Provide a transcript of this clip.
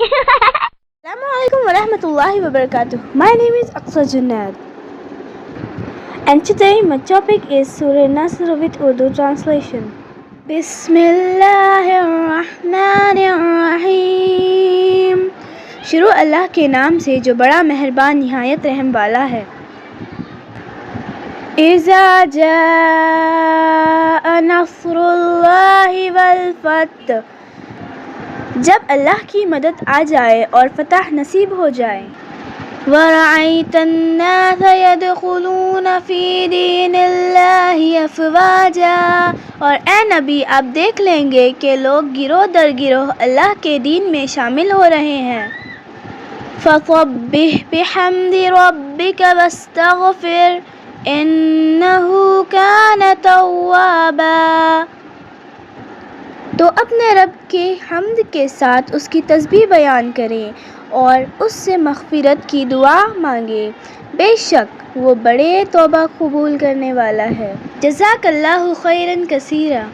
Assalamu alaikum warahmatullahi wabarakatuh. My name is Aqsa Junaid, and today my topic is Surah Nasr with Urdu translation. Bismillahirrahmanirrahim. شروع اللہ کے نام سے جو بڑا مہربان نہایت رحم والا ہے. اذا جاء نصر اللہ والفتح، جب اللہ کی مدد آ جائے اور فتح نصیب ہو جائے. وَرَأَيْتَ النَّاسَ يَدْخُلُونَ فِي دِينِ اللَّهِ أَفْوَاجًا، اور اے نبی آپ دیکھ لیں گے کہ لوگ گروہ در گروہ اللہ کے دین میں شامل ہو رہے ہیں. فَصَبِّحْ بِحَمْدِ رَبِّكَ وَاسْتَغْفِرْ إِنَّهُ كَانَ تَوَّابًا، تو اپنے رب کے حمد کے ساتھ اس کی تسبیح بیان کریں اور اس سے مغفرت کی دعا مانگیں، بے شک وہ بڑے توبہ قبول کرنے والا ہے. جزاک اللہ خیرا کثیرا.